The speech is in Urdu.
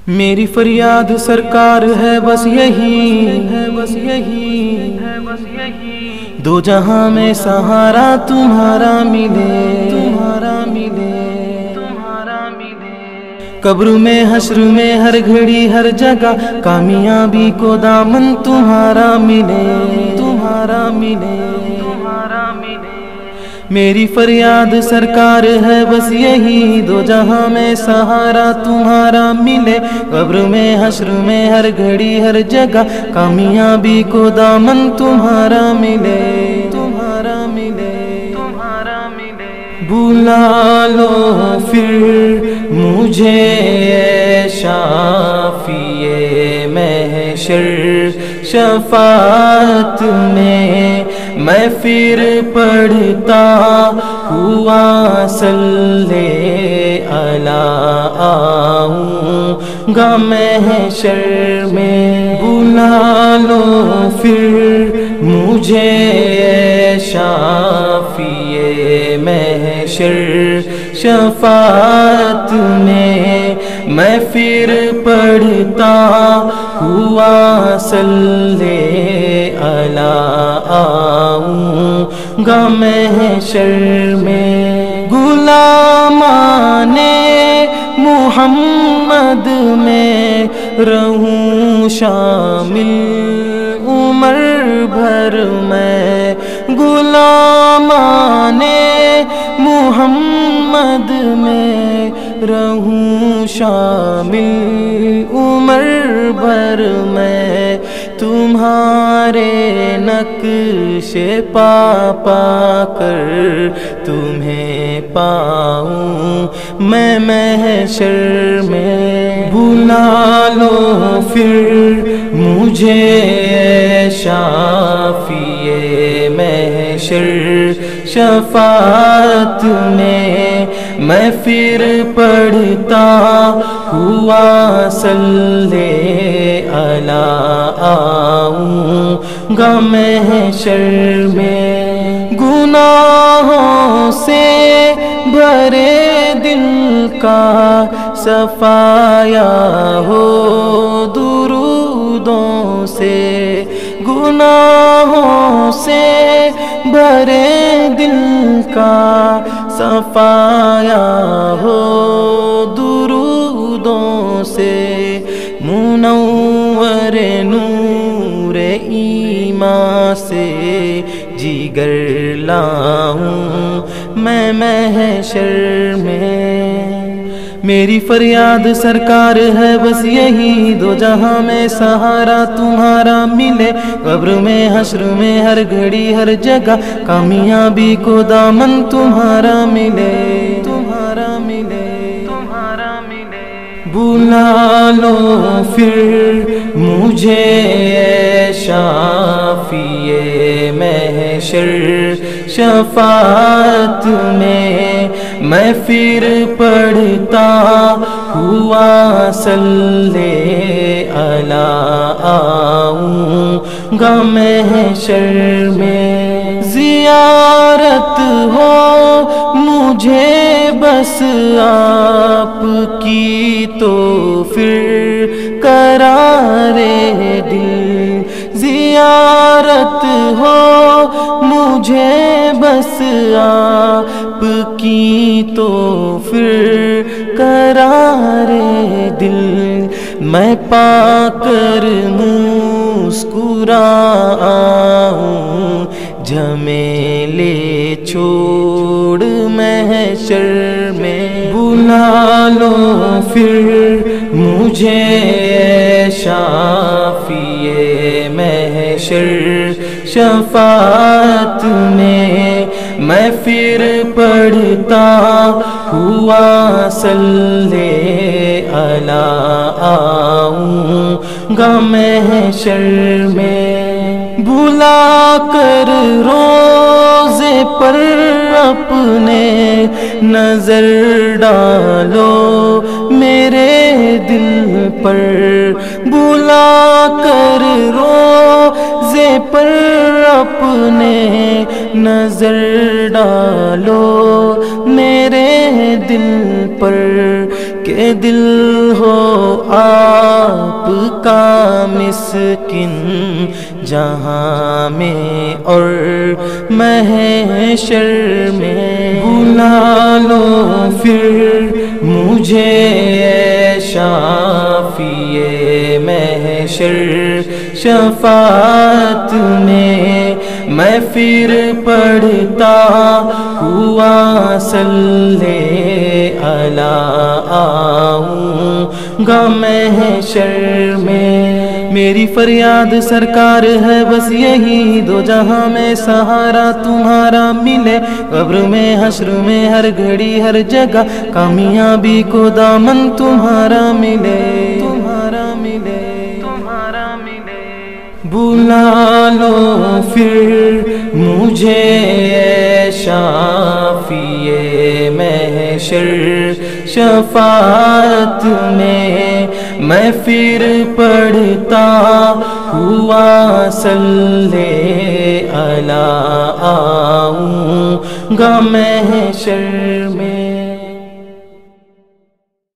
میری فریاد سرکار ہے بس یہی دو جہاں میں سہارا تمہارا ملے قبر میں حشر میں ہر گھڑی ہر جگہ کامیابی کو دامن تمہارا ملے میری فریاد سرکار ہے بس یہی دو جہاں میں سہارا تمہارا ملے قبر میں حشر میں ہر گھڑی ہر جگہ کامیابی کو دامن تمہارا ملے بلا لو پھر مجھے شافی محشر شفاعت میں پھر پڑھتا ہوا صلی اللہ آؤں گا محشر میں بلا لو پھر مجھے شافی محشر شفاعت میں پھر پڑھتا ہوا صلی اللہ آؤں گا محشر میں غلامان محمد میں رہوں شامل عمر بھر میں غلامان محمد میں رہوں شامل عمر بھر میں تمہارے نقش پا کر تمہیں پاؤں میں محشر میں بلا لو پھر مجھے شافی محشر شفاعت میں پھر پڑھتا ہوا صلی اللہ آؤں گا محشر میں گناہوں سے بھرے دل کا صفایا ہو درودوں سے گناہوں سے بھرے دل کا صفایا ہو درودوں سے منور نور ایمان سے جگر لاؤں میں محشر میں میری فریاد سرکار ہے بس یہی دو جہاں میں سہارا تمہارا ملے قبر میں حشر میں ہر گھڑی ہر جگہ کامیابی کو دامن تمہارا ملے بلا لو پھر مجھے شافی محشر شفاعت میں پھر پڑھتا ہوا صلی اللہ آؤں گا محشر میں زیارت ہو مجھے بس آپ کی تو پھر قرار دل زیارت ہو مجھے بس آپ کی تو پھر قرار دل میں پا کر مسکراؤں جھمیلے چھوڑ محشر میں بلا لو پھر مجھے شافی محشر شفاعت میں پھر پڑھتا ہوا صلی اللہ آؤں گا محشر میں بلا کر روزے پر اپنے نظر ڈالو میرے دل پر بلا کر روزے پر اپنے نظر ڈالو میرے دل پر کہ دل ہو آپ کا مسکن جہاں میں اور محشر میں، بلا لو پھر مجھے اے شافی محشر شفاعت میں، میں پھر پڑھتا ہوا صلی اللہ آؤں گا محشر میں۔ میری فریاد سرکار ہے بس یہی دو جہاں میں سہارا تمہارا ملے، قبر میں حشر میں ہر گھڑی ہر جگہ کامیابی کو دامن تمہارا ملے، تمہارا ملے، تمہارا ملے۔ بلا لو پھر مجھے اے شافی محشر شفاعت میں، میں پھر پڑھتا ہوا صلی اللہ آؤں گا محشر میں۔